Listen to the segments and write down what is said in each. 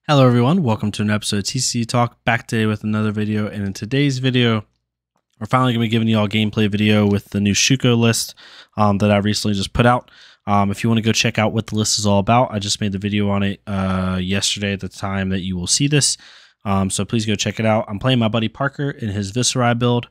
Hello everyone, welcome to an episode of TCG Talk, back today with another video. And in today's video, we're finally going to be giving you all a gameplay video with the new Shuko list that I recently just put out. If you want to go check out what the list is all about, I just made the video on it yesterday at the time that you will see this. So please go check it out. I'm playing my buddy Parker in his Viserai build.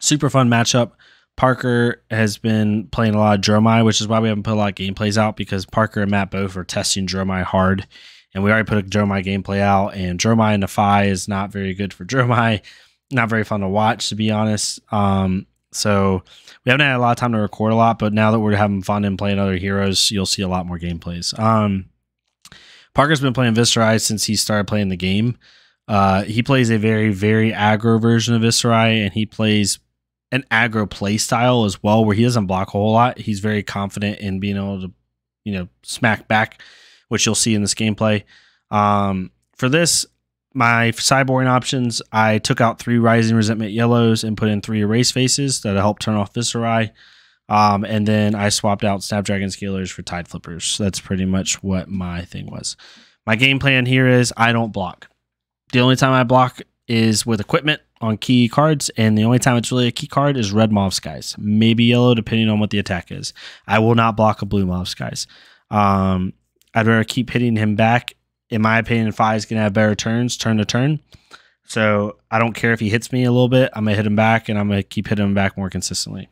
Super fun matchup. Parker has been playing a lot of Dromai, which is why we haven't put a lot of gameplays out, because Parker and Matt both are testing Dromai hard. And we already put a Dromai gameplay out, and Dromai in the Fi is not very good for Dromai. Not very fun to watch, to be honest. So we haven't had a lot of time to record a lot, but now that we're having fun and playing other heroes, you'll see a lot more gameplays. Parker's been playing Viserai since he started playing the game. He plays a very, very aggro version of Viserai, and he plays an aggro play style as well, where he doesn't block a whole lot. He's very confident in being able to, smack back, which you'll see in this gameplay. For this, my sideboarding options, I took out 3 Rising Resentment yellows and put in 3 Erase Faces that'll help turn off Viserai. And then I swapped out Snapdragon Scalers for Tide Flippers. That's pretty much what my thing was. My game plan here is I don't block. The only time I block is with equipment on key cards, and the only time it's really a key card is red Mauve Skies, maybe yellow, depending on what the attack is. I will not block a blue Mauve Skies. I'd rather keep hitting him back. In my opinion, Fi is going to have better turns, turn to turn. So I don't care if he hits me a little bit. I'm going to hit him back, and I'm going to keep hitting him back more consistently.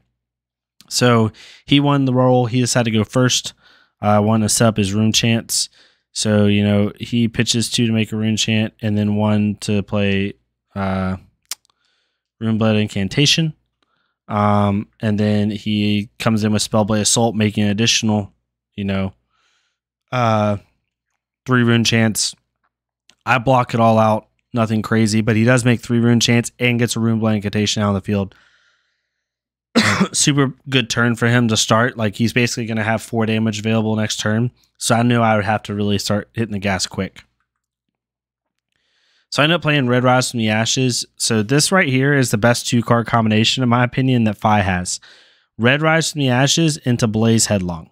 So he won the roll. He decided to go first. Wanted to set up his Rune Chants. So, he pitches 2 to make a Rune Chant, and then 1 to play Runeblade Incantation. And then he comes in with Spellblade Assault, making an additional, 3 Rune Chants. I block it all out. Nothing crazy, but he does make 3 Rune Chants and gets a Runeblade Incantation out on the field. Super good turn for him to start. Like, he's basically going to have 4 damage available next turn. So I knew I would have to really start hitting the gas quick. So I ended up playing Red Rise from the Ashes. So this right here is the best 2-card combination, in my opinion, that Fi has. Red Rise from the Ashes into Blaze Headlong.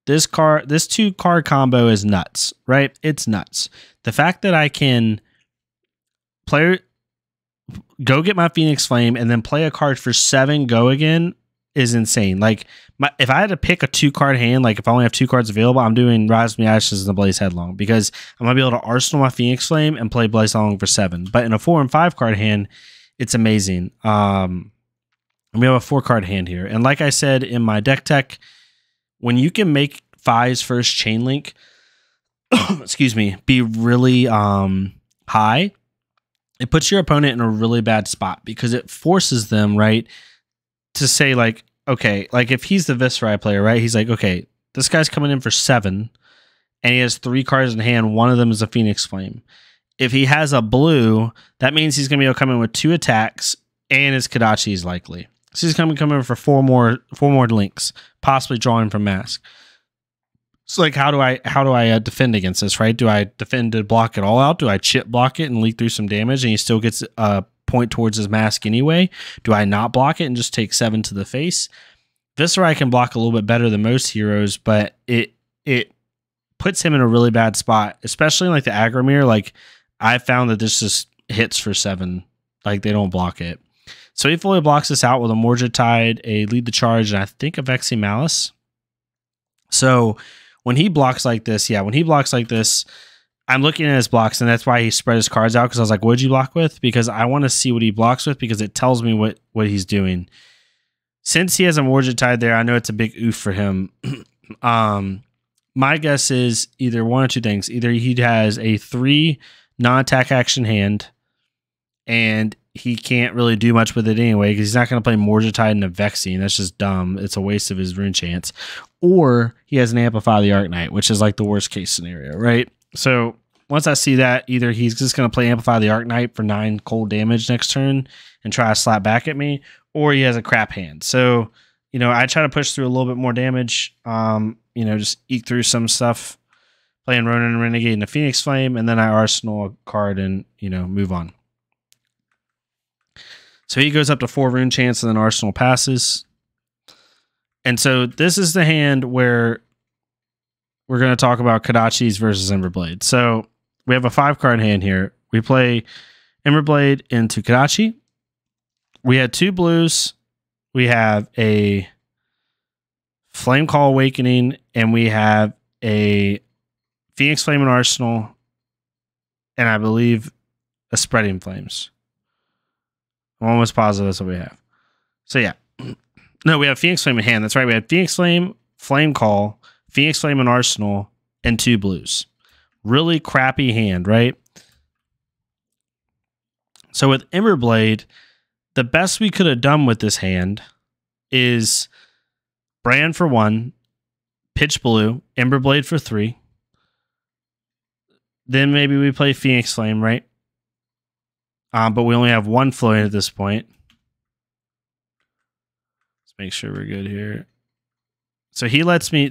This 2-card combo is nuts, right? It's nuts. The fact that I can go get my Phoenix Flame and then play a card for 7, go again, is insane. Like, if I had to pick a 2-card hand, like if I only have 2 cards available, I'm doing Rise from the Ashes and the Blaze Headlong, because I'm going to be able to arsenal my Phoenix Flame and play Blaze Headlong for 7. But in a 4 and 5 card hand, it's amazing. And we have a 4-card hand here. And like I said in my deck tech, when you can make Fi's first chain link, excuse me, be really high, it puts your opponent in a really bad spot, because it forces them, right, to say, like, okay, like if he's the Viserai player, right, he's like, okay, this guy's coming in for 7, and he has 3 cards in hand. One of them is a Phoenix Flame. If he has a blue, that means he's going to be able to come in with 2 attacks, and his Kodachi is likely. So he's going to come in for 4 more links, possibly drawing from Mask. So, like, how do I defend against this, right? Do I defend to block it all out? Do I chip block it and leak through some damage, and he still gets a point towards his Mask anyway? Do I not block it and just take 7 to the face? Viserai can block a little bit better than most heroes, but it puts him in a really bad spot, especially in, like, the aggro mirror. Like, I found that this just hits for 7. Like, they don't block it. So he fully blocks this out with a Mordred Tide, a Lead the Charge, and I think a Vexing Malice. So when he blocks like this, I'm looking at his blocks, and that's why he spread his cards out, because I was like, what did you block with? Because I want to see what he blocks with, because it tells me what he's doing. Since he has a Mordred Tide there, I know it's a big oof for him. My guess is either one or 2 things. Either he has a 3 non-attack action hand, and he can't really do much with it anyway, because he's not going to play Mordred Tide and a Vexing. That's just dumb. It's a waste of his Rune Chance. Or he has an Amplify the Arknight, which is like the worst case scenario, right? So once I see that, either he's just going to play Amplify the Arknight for 9 cold damage next turn and try to slap back at me, or he has a crap hand. So, I try to push through a little bit more damage, just eke through some stuff, playing Ronin and Renegade and the Phoenix Flame, and then I arsenal a card and, move on. So he goes up to 4 Rune Chants, and then Arsenal passes. And so this is the hand where we're going to talk about Kodachi's versus Emberblade. So we have a 5-card hand here. We play Emberblade into Kodachi. We had 2 blues. We have a Flame Call Awakening, and we have a Phoenix Flame and Arsenal, and I believe a Spreading Flames. I'm almost positive that's what we have. So yeah. No, we have Phoenix Flame in hand. That's right. We had Phoenix Flame, Flame Call, Phoenix Flame and Arsenal, and 2 blues. Really crappy hand, right? So with Emberblade, the best we could have done with this hand is Brand for 1, Pitch Blue, Emberblade for 3. Then maybe we play Phoenix Flame, right? But we only have 1 floating at this point. Let's make sure we're good here. So he lets me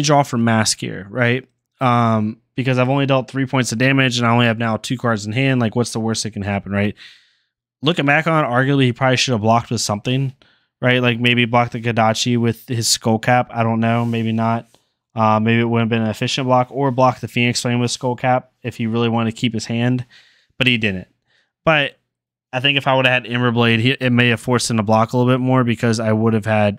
draw from Mask here, right? Because I've only dealt 3 points of damage and I only have now 2 cards in hand. Like, what's the worst that can happen, right? Looking back on it, arguably he probably should have blocked with something, right? Like maybe block the Kodachi with his Skull Cap. I don't know. Maybe not. Maybe it would have been an efficient block, or block the Phoenix Flame with Skull Cap if he really wanted to keep his hand, but he didn't. But I think if I would have had Emberblade, it may have forced him to block a little bit more because I would have had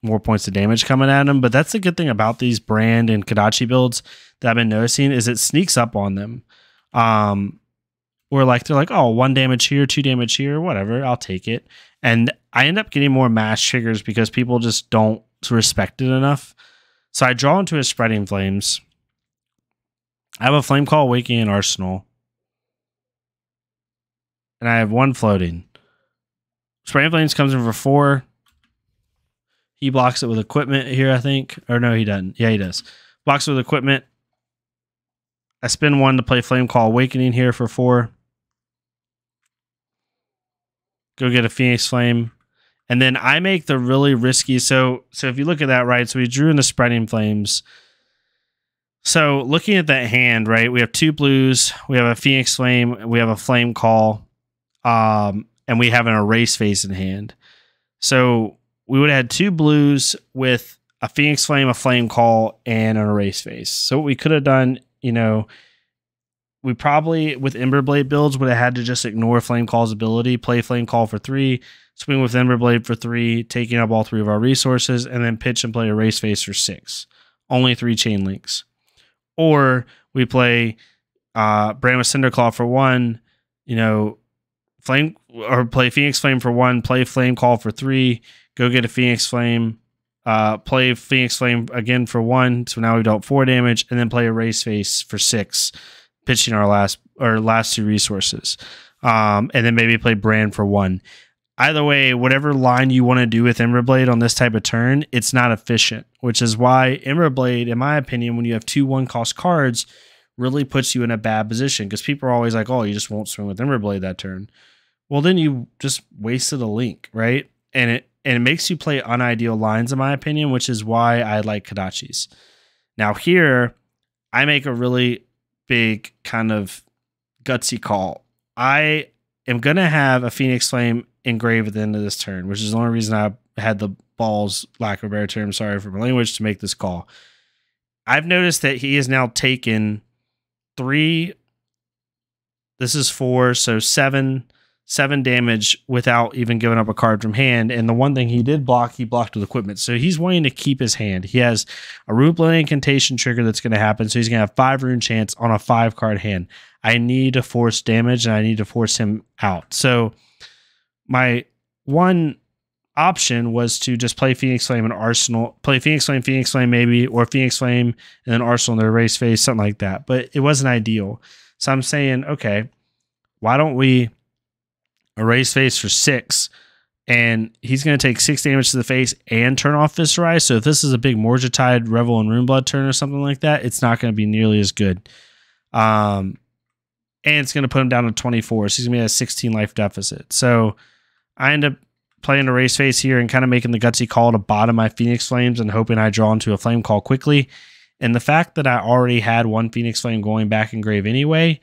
more points of damage coming at him. But that's the good thing about these Brand and Kodachi builds that I've been noticing is it sneaks up on them. Where like they're like, oh, 1 damage here, 2 damage here, whatever, I'll take it. And I end up getting more mass triggers because people just don't respect it enough. So I draw into his Spreading Flames. I have a Flame Call Awakening in Arsenal. And I have 1 floating. Spreading Flames comes in for 4. He blocks it with equipment here, I think. Or no, he doesn't. Yeah, he does. Blocks it with equipment. I spin 1 to play Flame Call Awakening here for 4. Go get a Phoenix Flame. And then I make the really risky. So if you look at that, right? So we drew in the Spreading Flames. So looking at that hand, right? We have 2 blues. We have a Phoenix Flame. We have a Flame Call. And we have an Erase Face in hand. So we would have had 2 blues with a Phoenix Flame, a Flame Call, and an Erase Face. So what we could have done, you know, we probably, with Emberblade builds, would have had to just ignore Flame Call's ability, play Flame Call for 3, swing with Emberblade for 3, taking up all 3 of our resources, and then pitch and play Erase Face for 6. Only 3 chain links. Or we play Brand with Cinderclaw for 1, you know, play Phoenix Flame for 1, play Flame Call for 3, go get a Phoenix Flame, play Phoenix Flame again for 1, so now we dealt 4 damage, and then play Erase Face for 6, pitching our last 2 resources. And then maybe play Brand for 1. Either way, whatever line you want to do with Emberblade on this type of turn, it's not efficient, which is why Emberblade, in my opinion, when you have 2 1-cost cards, really puts you in a bad position, because people are always like, oh, you just won't swing with Emberblade that turn. Well, then you just wasted a link, right? And it makes you play unideal lines, in my opinion, which is why I like Kodachi's. Now here, I make a really big kind of gutsy call. I am going to have a Phoenix Flame engraved at the end of this turn, which is the only reason I had the balls, lack of a better term, sorry for my language, to make this call. I've noticed that he has now taken 3, this is 4, so 7 damage without even giving up a card from hand. And the one thing he did block, he blocked with equipment. So he's wanting to keep his hand. He has a Rune Blade Incantation trigger that's going to happen. So he's going to have 5 rune chance on a 5-card hand. I need to force damage and I need to force him out. So my one option was to just play Phoenix Flame and Arsenal, play Phoenix Flame maybe, or Phoenix Flame and then Arsenal and the Erase Face, something like that. But it wasn't ideal. So I'm saying, okay, why don't we Erase Face for 6, and he's going to take 6 damage to the face and turn off Viserai. So if this is a big Morgetide, Revel, and Runeblood turn or something like that, it's not going to be nearly as good. And it's going to put him down to 24. So he's going to be at a 16 life deficit. So I end up playing Erase Face here and kind of making the gutsy call to bottom my Phoenix Flames and hoping I draw into a Flame Call quickly. And the fact that I already had 1 Phoenix Flame going back in grave anyway,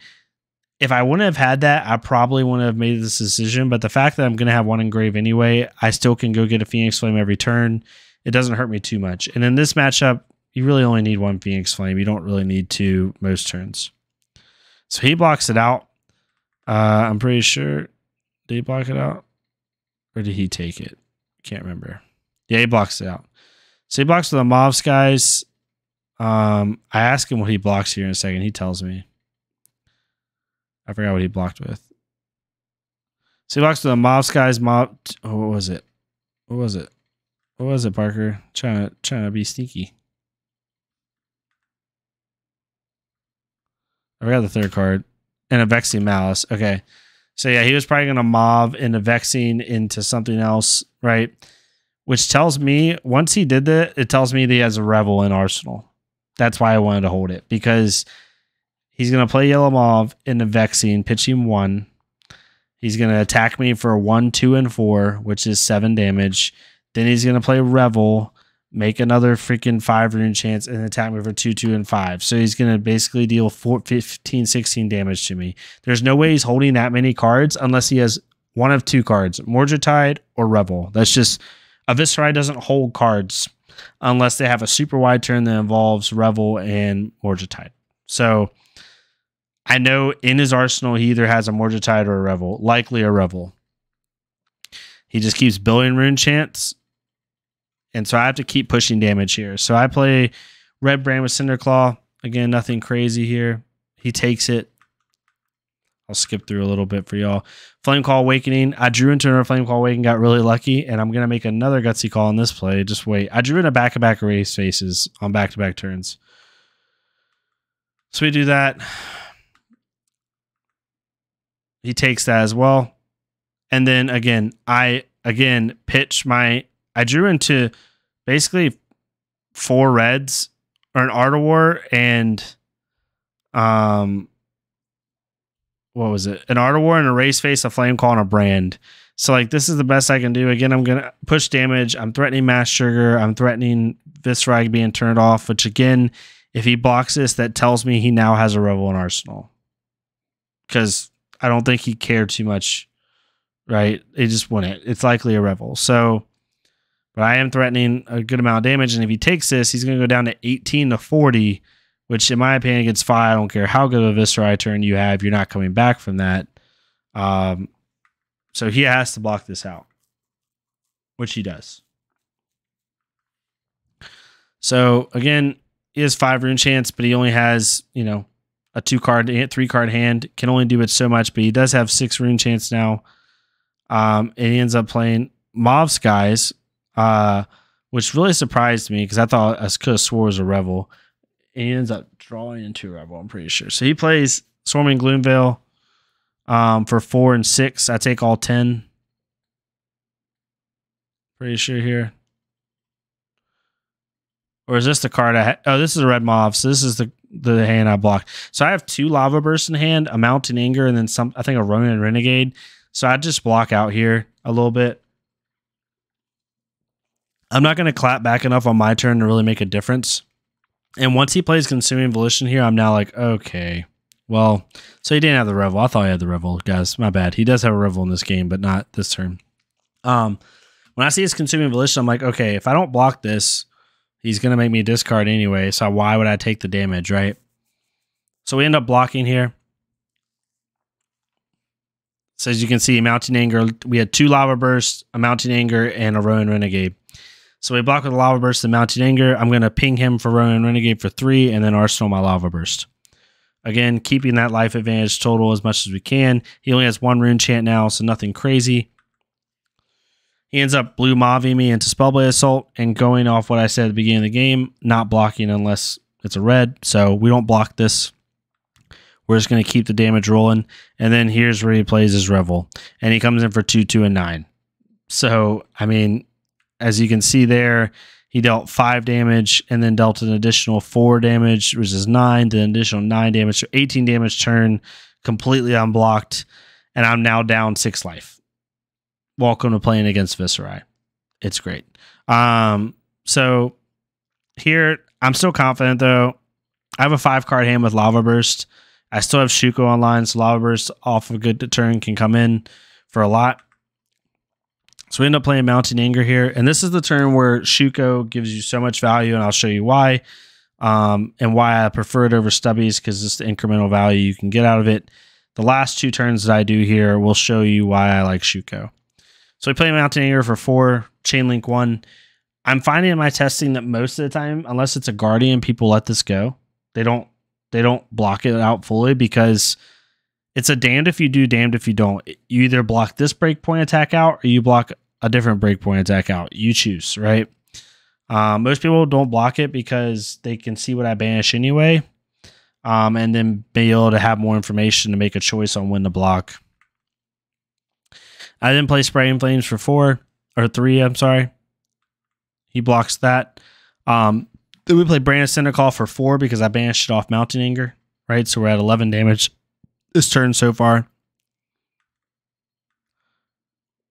if I wouldn't have had that, I probably wouldn't have made this decision. But the fact that I'm going to have 1 in grave anyway, I still can go get a Phoenix Flame every turn. It doesn't hurt me too much. And in this matchup, you really only need one Phoenix Flame. You don't really need two most turns. So he blocks it out. I'm pretty sure. Did he block it out? Or did he take it? Can't remember. Yeah, he blocks it out. So he blocks with the Mauve Skies. I ask him what he blocks here in a second. He tells me. I forgot what he blocked with. So he blocks with the Mauve Skies. What was it? What was it? What was it, Parker? Trying to be sneaky. I forgot the third card. And a Vexing Malice. Okay. So yeah, he was probably going to Mauve into Vexing into something else, right? Which tells me, once he did that, it tells me that he has a Revel in Arsenal. That's why I wanted to hold it. Because he's going to play Yellow Mauve into Vexing, pitching 1. He's going to attack me for 1, 2, and 4, which is 7 damage. Then he's going to play Revel, make another freaking 5 rune chance, and attack me for 2, 2, and 5. So he's going to basically deal 15, 16 damage to me. There's no way he's holding that many cards unless he has one of 2 cards, Mordretide or Revel. That's just, a Viserai doesn't hold cards unless they have a super wide turn that involves Revel and Mordretide. So I know in his arsenal, he either has a Mordretide or a Revel, likely a Revel. He just keeps building rune chants. And so I have to keep pushing damage here. So I play Red Brand with Cinderclaw. Again, nothing crazy here. He takes it. I'll skip through a little bit for y'all. Flameclaw Awakening. I drew into a Flameclaw Awakening, got really lucky, and I'm going to make another Gutsy Call on this play. Just wait. I drew in a back-to-back erase faces on back-to-back turns. So we do that. He takes that as well. And then again, I pitch my... I drew into basically 4 reds or an Art of War and what was it? An Art of War and a Race Face, a Flame Call, and a Brand. So like this is the best I can do. Again, I'm gonna push damage. I'm threatening Mass Trigger. I'm threatening Viserai being turned off, which again, if he blocks this, that tells me he now has a Revel in Arsenal. Because I don't think he cared too much, right? He just wouldn't. It's likely a Revel. So but I am threatening a good amount of damage, and if he takes this, he's going to go down to 18 to 40, which in my opinion against 5, I don't care how good of a Viserai turn you have, you're not coming back from that. So he has to block this out, which he does. So again, he has 5 rune chance, but he only has, you know, a 2-card, 3-card hand, can only do it so much, but he does have 6 rune chance now. And he ends up playing Mauve Skies, which really surprised me because I thought I could have swore it was a Revel. And he ends up drawing into a Revel, I'm pretty sure. So he plays Swarming Gloomveil for 4 and 6. I take all 10. Pretty sure here. Or is this the card I oh, this is a red Mauve. So this is the hand I blocked. So I have 2 Lava Bursts in hand, a Mountain Anger, and then some, I think a Ronin Renegade. So I just block out here a little bit. I'm not going to clap back enough on my turn to really make a difference. And once he plays Consuming Volition here, I'm now like, okay. Well, so he didn't have the Revel. I thought he had the Revel, guys. My bad. He does have a Revel in this game, but not this turn. When I see his Consuming Volition, I'm like, okay, if I don't block this, he's going to make me discard anyway. So why would I take the damage, right? So we end up blocking here. So as you can see, Mountain Anger, we had 2 Lava Bursts, a Mountain Anger, and a Ronin Renegade. So we block with a Lava Burst and Mountain Anger. I'm going to ping him for Ronin Renegade for 3 and then Arsenal my Lava Burst. Again, keeping that life advantage total as much as we can. He only has 1 rune chant now, so nothing crazy. He ends up blue Mauve-ing me into Spellblade Assault and going off what I said at the beginning of the game, not blocking unless it's a red. So we don't block this. We're just going to keep the damage rolling. And then here's where he plays his Revel. And he comes in for 2, 2, and 9. So, I mean, as you can see there, he dealt 5 damage and then dealt an additional 4 damage, which is 9, then an additional 9 damage, so 18 damage turn, completely unblocked. And I'm now down 6 life. Welcome to playing against Viserai. It's great. So here, I'm still confident though. I have a 5-card hand with Lava Burst. I still have Shuko online, so Lava Burst off a good turn can come in for a lot. So we end up playing Mounting Anger here. And this is the turn where Shuko gives you so much value, and I'll show you why. And why I prefer it over Stubbies, because it's the incremental value you can get out of it. The last 2 turns that I do here will show you why I like Shuko. So we play Mounting Anger for 4, Chain Link 1. I'm finding in my testing that most of the time, unless it's a Guardian, people let this go. They don't block it out fully, because it's a damned if you do, damned if you don't. You either block this breakpoint attack out, or you block a different breakpoint attack out. You choose, right? Most people don't block it because they can see what I banish anyway, and then be able to have more information to make a choice on when to block. I then play Spraying Flames for 3, I'm sorry. He blocks that. Then we play Brand of Cinderclaw for 4 because I banished it off Mountain Anger, right? So we're at 11 damage this turn so far.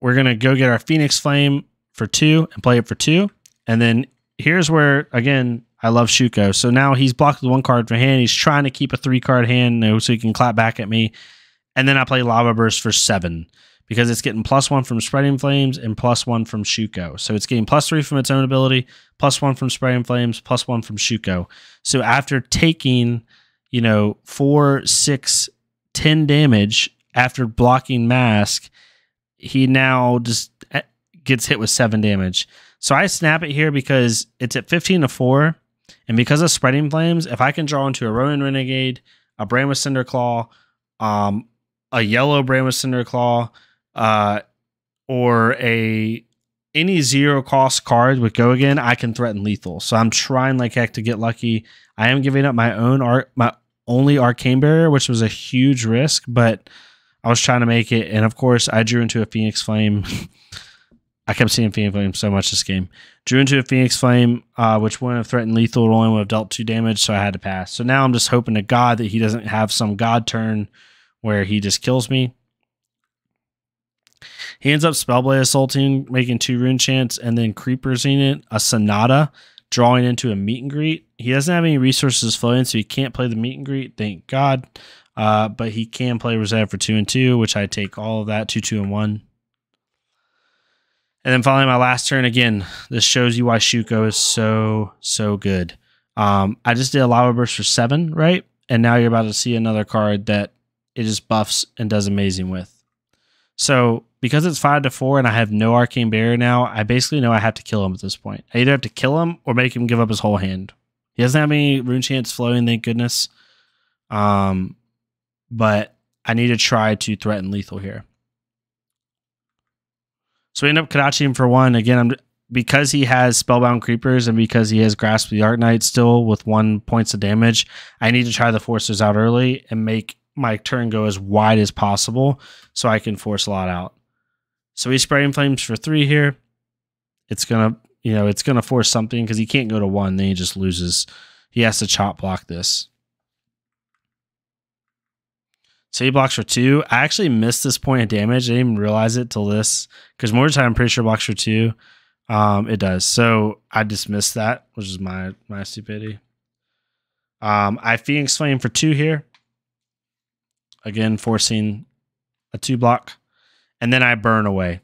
We're going to go get our Phoenix Flame for 2 and play it for 2. And then here's where, again, I love Shuko. So now he's blocked with 1 card for hand. He's trying to keep a 3-card hand, you know, so he can clap back at me. And then I play Lava Burst for 7 because it's getting +1 from Spreading Flames and +1 from Shuko. So it's getting +3 from its own ability, +1 from Spreading Flames, +1 from Shuko. So after taking, 4, 6, 10 damage after blocking Mask, he now just gets hit with 7 damage. So I snap it here because it's at 15-4, and because of Spreading Flames, if I can draw into a Ronin Renegade, a Brand with Cinderclaw, a yellow Brand with Cinderclaw, or any 0-cost card with Go Again, I can threaten lethal. So I'm trying like heck to get lucky. I am giving up my only Arcane Barrier, which was a huge risk, but I was trying to make it, and of course I drew into a Phoenix Flame. I kept seeing Phoenix Flame so much this game. Drew into a Phoenix Flame, which wouldn't have threatened lethal. It only would have dealt 2 damage, so I had to pass. So now I'm just hoping to God that he doesn't have some God turn where he just kills me. He ends up Spellblade Assaulting, making 2 Rune Chants, and then Creepersing it, a Sonata, drawing into a Meet and Greet. He doesn't have any resources flowing, so he can't play the Meet and Greet, thank God. But he can play Rosetta for 2 and 2, which I take all of that, 2, 2, and 1. And then finally, my last turn, again, this shows you why Shuko is so good. I just did a Lava Burst for 7, right? And now you're about to see another card that it just buffs and does amazing with. So because it's 5-4 and I have no Arcane Barrier now, I basically know I have to kill him at this point. I either have to kill him or make him give up his whole hand. He doesn't have any Rune Chants flowing, thank goodness. But I need to try to threaten lethal here. So we end up Kodachi him for 1. Again, because he has Spellbound Creepers and because he has Grasp of the Arknight still with 1 points of damage, I need to try to force those out early and make my turn go as wide as possible so I can force a lot out. So he's Spraying Flames for 3 here. It's gonna, it's gonna force something because he can't go to 1, then he just loses. He has to chop block this. So he blocks for 2. I actually missed this point of damage. I didn't even realize it till this. Because more time I'm pretty sure blocks for 2. It does. So I just missed that, which is my stupidity. I Phoenix Flame for 2 here. Again, forcing a 2 block. And then I Burn Away.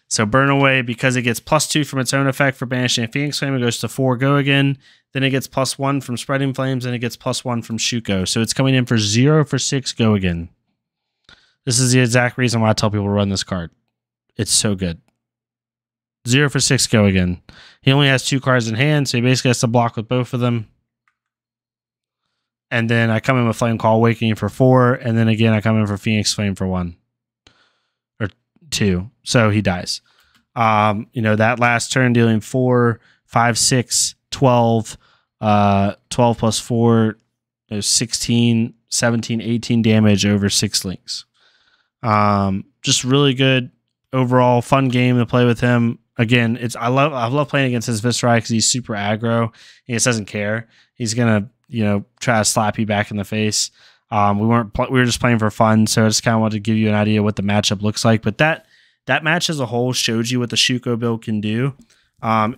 So Burn Away, because it gets +2 from its own effect for banishing a Phoenix Flame, it goes to 4 Go Again. Then it gets +1 from Spreading Flames, and it gets +1 from Shuko. So it's coming in for 0 for 6 Go Again. This is the exact reason why I tell people to run this card. It's so good. 0 for 6 Go Again. He only has 2 cards in hand, so he basically has to block with both of them. And then I come in with Flame Call Awakening for 4, and then again I come in for Phoenix Flame for 1. Or 2. So he dies. That last turn dealing 4, 5, 6, 12, 12 plus 4, 16, 17, 18 damage over 6 links. Just really good overall, fun game to play with him. Again, I love playing against his Viserai because he's super aggro. He just doesn't care. He's gonna try to slap you back in the face. We were just playing for fun, so I just kind of wanted to give you an idea what the matchup looks like. But that match as a whole showed you what the Shuko build can do. And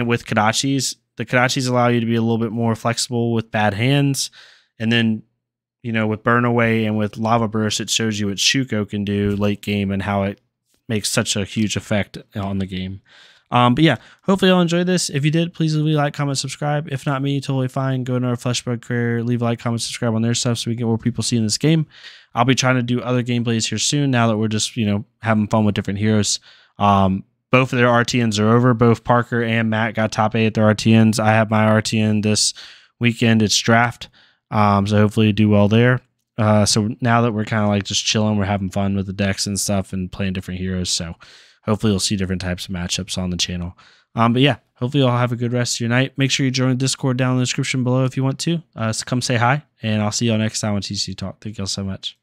with Kodachi's, the Kodachis allow you to be a little bit more flexible with bad hands. And then, with Burn Away and with Lava Burst, it shows you what Shuko can do late game and how it makes such a huge effect on the game. But yeah, hopefully y'all enjoyed this. If you did, please leave a like, comment, subscribe. If not me, totally fine. Go to our Fleshbug career, leave a like, comment, subscribe on their stuff so we get more people seeing this game. I'll be trying to do other gameplays here soon now that we're just, having fun with different heroes. Both of their RTNs are over. Both Parker and Matt got top 8 at their RTNs. I have my RTN this weekend. It's draft. So hopefully you do well there. So now that we're kind of like just chilling, we're having fun with the decks and stuff and playing different heroes. So hopefully you'll see different types of matchups on the channel. But yeah, hopefully you'll have a good rest of your night. Make sure you join the Discord down in the description below if you want to. So come say hi, and I'll see y'all next time on TCG Talk. Thank y'all so much.